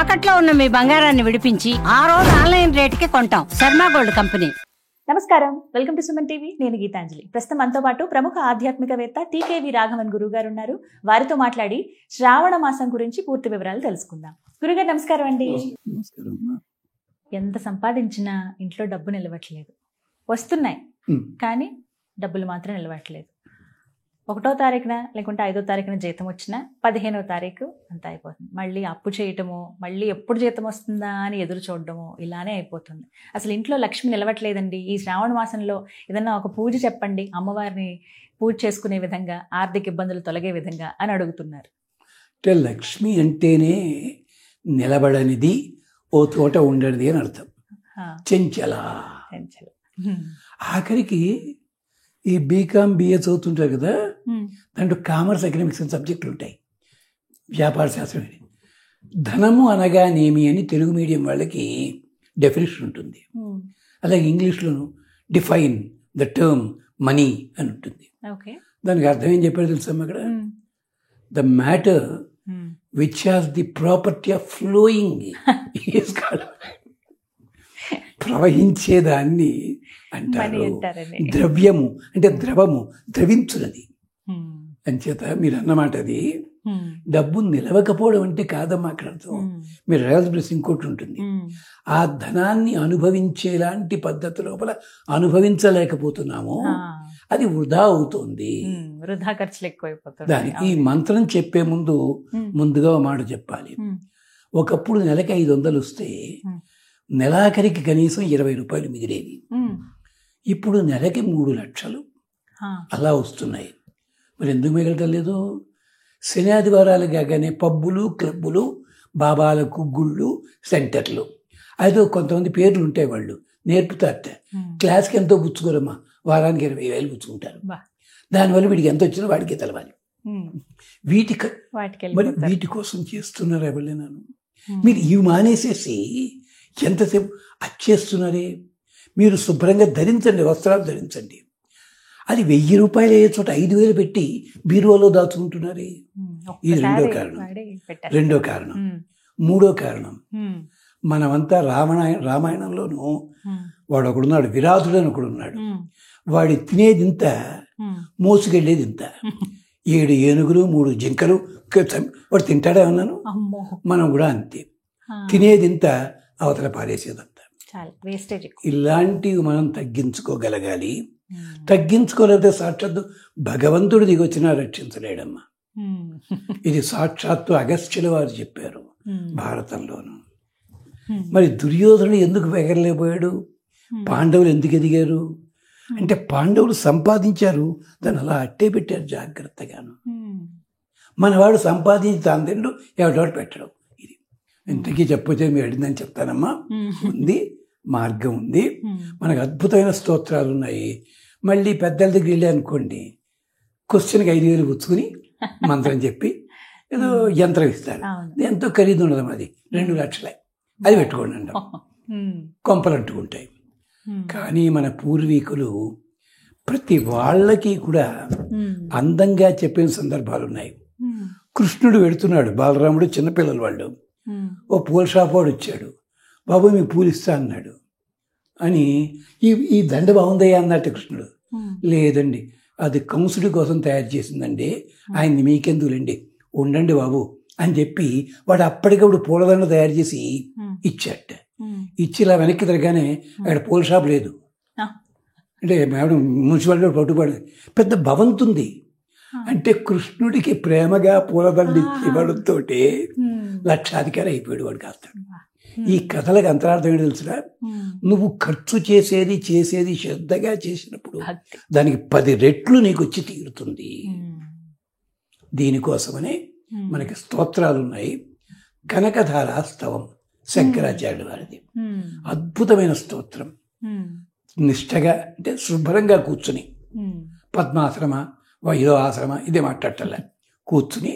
తాకట్లో ఉన్న మీ బంగారాన్ని విడిపించి ఆ రోజు ఆన్లైన్ రేటుకి కొంటాం. Sharma gold company. నమస్కారం, వెల్కమ్ టు సుమన్ టీవీ. నేను గీతాంజలి. ప్రస్తుతం మనతో పాటు ప్రముఖ ఆధ్యాత్మికవేత్త టీకేవి రాఘవన్ గురువు గారు ఉన్నారు. వారితో మాట్లాడి శ్రావణ మాసం గురించి పూర్తి వివరాలు తెలుసుకుందాం. గురుగారు నమస్కారం అండి. ఎంత సంపాదించినా ఇంట్లో డబ్బు నిలవట్లేదు. వస్తున్నాయి కానీ డబ్బులు మాత్రం నిలవట్లేదు. 1వ తారీఖున లేకుంటే 5వ తారీఖున జీతం వచ్చినా 15వ తారీఖు అంతా అయిపోతుంది. మళ్ళీ అప్పు చేయటము, మళ్ళీ ఎప్పుడు జీతం వస్తుందా అని ఎదురు చూడటము, ఇలానే అయిపోతుంది. అసలు ఇంట్లో లక్ష్మి నిలవట్లేదండి. ఈ శ్రావణ మాసంలో ఏదన్నా ఒక పూజ చెప్పండి, అమ్మవారిని పూజ చేసుకునే విధంగా, ఆర్థిక ఇబ్బందులు తొలగే విధంగా అని అడుగుతున్నారు. అంటే లక్ష్మి అంటేనే నిలబడనిది, ఓ చోట ఉండనిది అని అర్థం. చెంచల. ఆఖరికి ఈ బీకామ్ బిఏ చదువుతుంటారు కదా, దాంట్లో కామర్స్ ఎకనామిక్స్ సబ్జెక్టులు ఉంటాయి, వ్యాపార శాస్త్రం. ధనము అనగానేమి అని తెలుగు మీడియం వాళ్ళకి డెఫినేషన్ ఉంటుంది. అలాగే ఇంగ్లీష్లోను డిఫైన్ ద టర్మ్ మనీ అని ఉంటుంది. దానికి అర్థం ఏం చెప్పారు తెలుసమ్మా? అక్కడ the matter which has the property of flowing is called, ప్రవహించేదాన్ని అంటారు. ద్రవ్యము అంటే ద్రవము, ద్రవించున్నది. అంచేత మీరు అన్నమాట అది డబ్బు నిలవకపోవడం అంటే కాదమ్మా అక్కడ అర్థం. మీరు రాయాల్సిన ప్రశ్న ఇంకోటి ఉంటుంది. ఆ ధనాన్ని అనుభవించేలాంటి పద్ధతి లోపల అనుభవించలేకపోతున్నాము, అది వృధా అవుతుంది, వృధా ఖర్చులు ఎక్కువైపోతుంది. దానికి ఈ మంత్రం చెప్పే ముందుగా మాట చెప్పాలి. ఒకప్పుడు నెలకి 500 వస్తే నెలాఖరికి కనీసం 20 రూపాయలు మిగిలేవి. ఇప్పుడు నెలకి 3 లక్షలు అలా వస్తున్నాయి. మరి ఎందుకు మిగలటం లేదు? శని ఆదివారాలు కాగానే పబ్బులు, క్లబ్బులు, బాబాలకు గుళ్ళు, సెంటర్లు, అయితే కొంతమంది పేర్లు ఉంటాయి, వాళ్ళు నేర్పుతారట. క్లాస్కి ఎంతో పుచ్చుకోరమ్మా, వారానికి 20,000 పుచ్చుకుంటారు. దానివల్ల వీడికి ఎంత వచ్చినా వాడికి తెలవాలి. మరి వీటి కోసం చేస్తున్నారు ఎవరైనా? మీరు ఇవి మానేసేసి ఎంతసేపు అచ్చేస్తున్నారే. మీరు శుభ్రంగా ధరించండి, వస్త్రాలు ధరించండి. అది 1000 రూపాయలు అయ్యే చోట 5,000 పెట్టి బీరువాలో దాచుకుంటున్నారే. ఇది రెండో కారణం. మూడో కారణం, మనమంతా రామాయణంలోనూ వాడు ఒకడున్నాడు, విరాధుడు అని ఒకడున్నాడు. వాడి తినేది ఇంత, మోసుకెళ్ళేది ఇంత. 7 ఏనుగులు 3 జింకలు వాడు తింటాడే ఉన్నాను. మనం కూడా అంతే, తినేది ఇంత, అవతల పారేసేదంతా. ఇలాంటివి మనం తగ్గించుకోగలగాలి. తగ్గించుకోలేకపోతే సాక్షాత్తు భగవంతుడు దిగొచ్చినా రక్షించలేడమ్మా. ఇది సాక్షాత్తు అగస్త్యుల వారు చెప్పారు భారతంలోను. మరి దుర్యోధనుడు ఎందుకు ఎగరలేకపోయాడు? పాండవులు ఎందుకు ఎదిగారు అంటే పాండవులు సంపాదించారు, దాన్ని అలా అట్టే పెట్టారు జాగ్రత్తగాను. మనవాడు సంపాదించి తాను తిండు, ఎవడోడు పెట్టడం. ఇది ఇంతకీ చెప్పొచ్చే మీరు అడిగిందని చెప్తానమ్మా. ఉంది, మార్గం ఉంది. మనకు అద్భుతమైన స్తోత్రాలు ఉన్నాయి. మళ్ళీ పెద్దల దగ్గర వెళ్ళి అనుకోండి, క్వశ్చన్కి 5,000 పుచ్చుకుని మంత్రం చెప్పి ఏదో యంత్రం ఇస్తారు. ఎంతో ఖరీదు ఉండదు, అది 2 లక్షలే, అది పెట్టుకోండి అంటాం. కొంపలు అంటుకుంటాయి. కానీ మన పూర్వీకులు ప్రతి వాళ్ళకి కూడా అందంగా చెప్పిన సందర్భాలు ఉన్నాయి. కృష్ణుడు పెడుతున్నాడు, బాలరాముడు చిన్నపిల్లలు వాళ్ళు. ఓ పూల షాప్ వాడు వచ్చాడు, బాబు మీకు పూలు ఇస్తా అన్నాడు. అని ఈ దండ బాగుందయ్యా అన్నట్టు కృష్ణుడు. లేదండి, అది కంసుడి కోసం తయారు చేసిందండి, ఆయన్ని మీకెందుకులేండి, ఉండండి బాబు అని చెప్పి వాడు అప్పటికప్పుడు పూలదండ తయారు చేసి ఇచ్చాట. ఇచ్చి ఇలా వెనక్కి తిరగానే అక్కడ పూల షాప్ లేదు. అంటే మేడం మున్సిపాలిటీ పట్టుబడి పెద్ద భవంతుంది. అంటే కృష్ణుడికి ప్రేమగా పూలదండ ఇవ్వడంతో లక్షాధికారి అయిపోయాడు వాడు కాస్త. ఈ కథలకు అంతరార్థం ఏంటి తెలుసురా? నువ్వు ఖర్చు చేసేది శ్రద్ధగా చేసినప్పుడు దానికి 10 రెట్లు నీకు వచ్చి తీరుతుంది. దీనికోసమనే మనకి స్తోత్రాలు ఉన్నాయి. కనకధార స్తవం శంకరాచార్యుల వారిది అద్భుతమైన స్తోత్రం. నిష్టగా అంటే శుభ్రంగా కూర్చుని, పద్మాశ్రమ ఏదో ఆశ్రమ ఇదే మాట్లాడటల్లా, కూర్చుని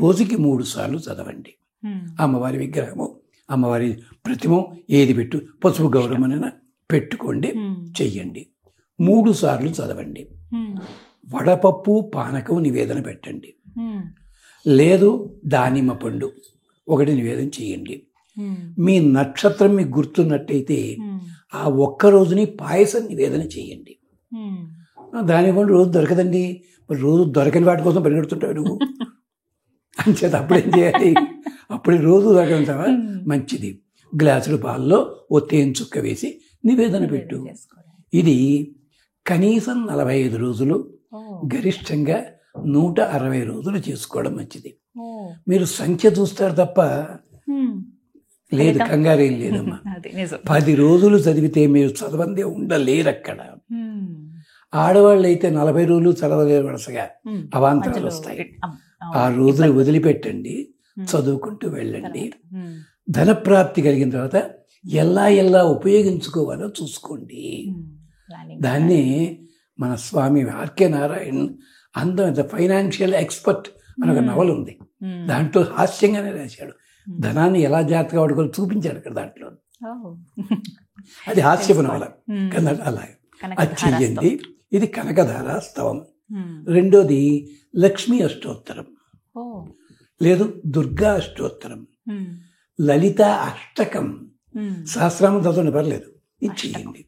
రోజుకి 3 సార్లు చదవండి. అమ్మవారి విగ్రహము, అమ్మవారి ప్రతిమ ఏది పెట్టు, పసుపు గౌరవమైనా పెట్టుకోండి, చెయ్యండి. 3 సార్లు చదవండి. వడపప్పు పానకం నివేదన పెట్టండి. లేదు దానిమ్మ పండు ఒకటి నివేదన చేయండి. మీ నక్షత్రం మీకు గుర్తున్నట్టయితే ఆ ఒక్క రోజుని పాయసం నివేదన చేయండి. దానివ్వండి రోజు దొరకదండి, మరి రోజు దొరకని వాటి కోసం పరిగెడుతుంటావు నువ్వు అంచేత అప్పుడేం చేయాలి, అప్పుడు రోజు దొరకంటావా, మంచిది. గ్లాసుల పాలలో ఓ తేనె చుక్క వేసి నివేదన పెట్టు. ఇది కనీసం 45 రోజులు, గరిష్టంగా 160 రోజులు చేసుకోవడం మంచిది. మీరు సంఖ్య చూస్తారు తప్ప లేదు, కంగారేం లేదమ్మా. 10 రోజులు చదివితే మీరు చదవందే ఉండలేరు అక్కడ. ఆడవాళ్ళు అయితే 40 రోజులు చదవలేరు, వరుసగా అవాంతరాలు వస్తాయి. ఆ రోజులు వదిలిపెట్టండి, చదువుకుంటూ వెళ్ళండి. ధనప్రాప్తి కలిగిన తర్వాత ఎలా ఉపయోగించుకోవాలో చూసుకోండి. దాన్ని మన స్వామి ఆర్కే నారాయణ్ అందం ఫైనాన్షియల్ ఎక్స్పర్ట్ అని ఒక నవల ఉంది, దాంట్లో హాస్యంగానే రాశాడు. ధనాన్ని ఎలా జాగ్రత్తగా వాడుకోవాలో చూపించాడు అక్కడ దాంట్లో. అది హాస్యపు నవల కదా. అలాగే అది చెయ్యండి. ఇది కనకధార స్తవం. రెండోది లక్ష్మీ అష్టోత్తరం, లేదు దుర్గా అష్టోత్తరం, లలిత అష్టకం, సహస్రామం చదవండి పర్లేదు, ఇది చెయ్యండి.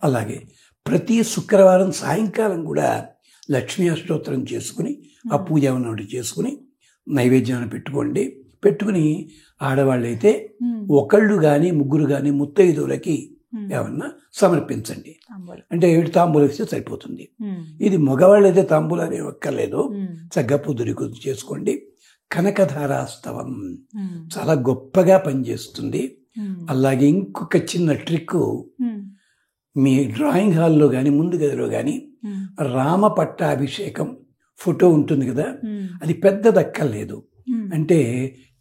అలాగే ప్రతి శుక్రవారం సాయంకాలం కూడా లక్ష్మీ అష్టోత్తరం చేసుకుని ఆ పూజ ఉన్నట్టు చేసుకుని నైవేద్యాన్ని పెట్టుకుని ఆడవాళ్ళైతే ఒకళ్ళు కానీ ముగ్గురు కానీ ముత్తైదువులకి ఏమన్నా సమర్పించండి. అంటే ఏమిటి, తాంబూలం ఇస్తే సరిపోతుంది. ఇది మగవాళ్ళు అయితే తాంబూలాలు ఒక్కర్లేదు, చక్కగా పొద్దురి చేసుకోండి. కనకధారాస్తవం చాలా గొప్పగా పనిచేస్తుంది. అలాగే ఇంకొక చిన్న ట్రిక్, మీ డ్రాయింగ్ హాల్లో కానీ ముందు గదిలో కానీ రామ పట్టాభిషేకం ఫోటో ఉంటుంది కదా, అది పెద్ద దక్కర్లేదు. అంటే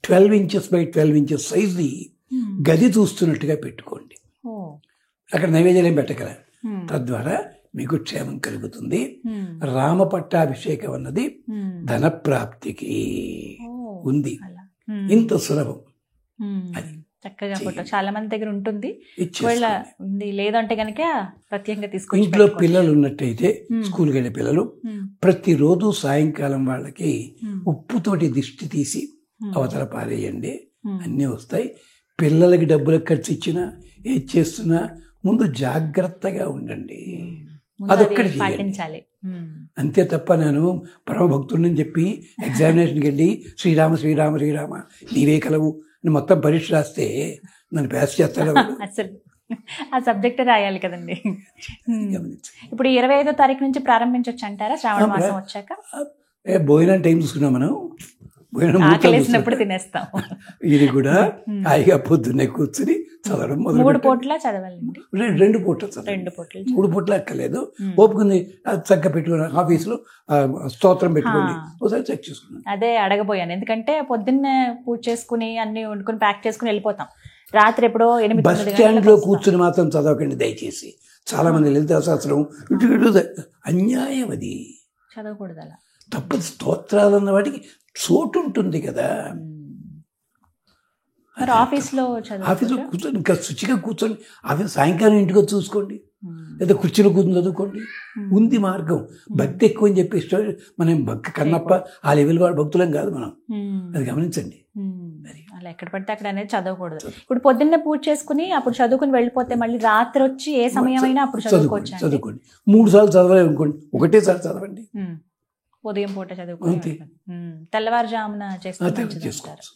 12 inches by 12 inches సైజు గది చూస్తున్నట్టుగా పెట్టుకోండి. అక్కడ నైవేద్యం ఏం పెట్టగల, తద్వారా మీకు క్షేమం కలుగుతుంది. రామ పట్టాభిషేకం అన్నది ధనప్రాప్తికి ఉంది. ఇంత సులభం. అది చక్కగా ఫోటో చాలా మంది దగ్గర ఉంటుంది, ఉంది లేదంటే కనుక ప్రత్యేకంగా తీసుకొని. ఇంట్లో పిల్లలు ఉన్నట్టయితే స్కూల్కి వెళ్ళే పిల్లలు ప్రతిరోజు సాయంకాలం వాళ్ళకి ఉప్పుతోటి దిష్టి తీసి అవతల పారేయండి, అన్నీ వస్తాయి. పిల్లలకి డబ్బులకు ఖర్చు ఇచ్చినా ఏది చేస్తున్నా ముందు జాగ్రత్తగా ఉండండి, అదొక్కటి పాటించాలి అంతే తప్ప నేను పరమభక్తుడిని చెప్పి ఎగ్జామినేషన్కి వెళ్ళి శ్రీరామ శ్రీరామ శ్రీరామ నీవే కలవు మొత్తం పరీక్ష రాస్తే నన్ను పాస్ చేస్తాడు. అసలు ఆ సబ్జెక్ట్ రాయాలి కదండి. ఇప్పుడు 25వ తారీఖు నుంచి ప్రారంభించవచ్చు అంటారా శ్రావణ మాసం వచ్చాక? భోజనం టైం చూసుకున్నాం మనం, ఆకలేసినప్పుడు తినేస్తాం. ఇది కూడా హాయిగా పొద్దున్నే కూర్చుని చదవడం మొదలు 3 పూట్ల చదవాలండి. 2 పూటలు చదవండి, 3 పూటలు అక్కర్లేదు. ఓపుకుంది చక్కగా పెట్టుకుని ఆఫీసులో స్తోత్రం పెట్టుకోండి, ఒకసారి చెక్ చేసుకున్నాను. అదే అడగబోయాను, ఎందుకంటే పొద్దున్నే పూజ చేసుకుని అన్ని వండుకుని ప్యాక్ చేసుకుని వెళ్ళిపోతాం. రాత్రి ఎప్పుడో 8 బస్ స్టాండ్ లో కూర్చుని మాత్రం చదవకండి దయచేసి. చాలా మంది లలితా శాస్త్రం అన్యాయం, అది చదవకూడదు. అలా తప్పదు. స్తోత్రాలు అన్న వాటికి చోటు ఉంటుంది కదా. ఆఫీస్లో కూర్చొని ఇంకా శుచిగా కూర్చొని, ఆఫీస్ సాయంకాలం ఇంటికి వచ్చి చూసుకోండి, లేదా కుర్చీలో కూర్చొని చదువుకోండి. ఉంది మార్గం. భక్తి ఎక్కువ అని చెప్పి మనం భక్తి కన్నప్ప ఆ లెవెల్ వాడు భక్తులం కాదు మనం, అది గమనించండి. అలా ఎక్కడ పడితే అక్కడ అనేది చదవకూడదు. ఇప్పుడు పొద్దున్నే పూజ చేసుకుని అప్పుడు చదువుకుని వెళ్ళిపోతే మళ్ళీ రాత్రి వచ్చి ఏ సమయం అయినా అప్పుడు చదువుకోండి. 3 సార్లు చదవలేదు అనుకోండి, ఒకటేసారి చదవండి. ఉదయం పూట చదువుకోండి, తెల్లవారుజామున చేసుకోవచ్చు.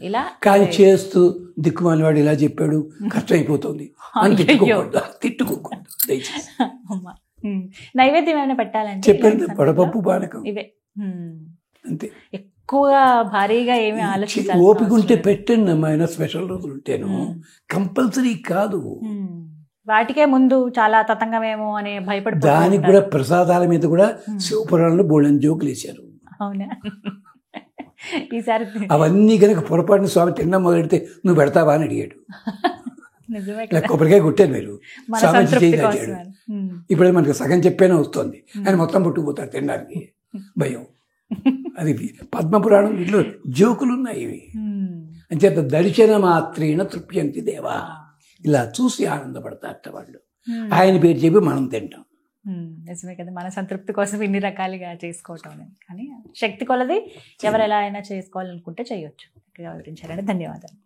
ఇలా కానీ చేస్తూ దిక్కుమాలి వాడు ఇలా చెప్పాడు కష్టం అయిపోతుంది అని తిట్టుకోకూడదు దయచేసి. నైవేద్యం ఏమైనా పెట్టాలంటే చెప్పండి, వడపప్పు పానకం ఇవే అంతే. ఎక్కువగా భారీగా ఏమి ఆలోచించాలి, ఓపిక ఉంటే పెట్టండి అమ్మాయినా. స్పెషల్ రోజులు ఉంటేను కంపల్సరీ కాదు. వాటికే ముందు చాలా తతంగమేమో అని భయపడి దానికి కూడా ప్రసాదాల మీద కూడా శివపురాణంలో బోళ్ళని జోకులు వేశారు. అవునా? ఈసారి అవన్నీ కనుక పొరపాటున స్వామి తిన్నా మొదలెడితే నువ్వు పెడతావా అని అడిగాడు. కొబ్బరికాయ కొట్టారు మీరు, స్వామి చేయాడు. ఇప్పుడు మనకి సగం చెప్పేనే వస్తుంది, ఆయన మొత్తం పుట్టుకుపోతాడు తినడానికి భయం. అది పద్మపురాణం, వీటిలో జోకులు ఉన్నాయి ఇవి. అంచేత దర్శన మాత్రేణ తృప్యంతి దేవా, ఇలా చూసి ఆనందపడతారట వాళ్ళు. ఆయన పేరు చెప్పి మనం తింటాం. నిజమే కదా, మన సంతృప్తి కోసం ఇన్ని రకాలుగా చేసుకోవటం. కానీ శక్తి కొలది ఎవరు ఎలా అయినా చేసుకోవాలనుకుంటే చేయొచ్చు. చక్కగా వివరించారండి. ధన్యవాదాలు.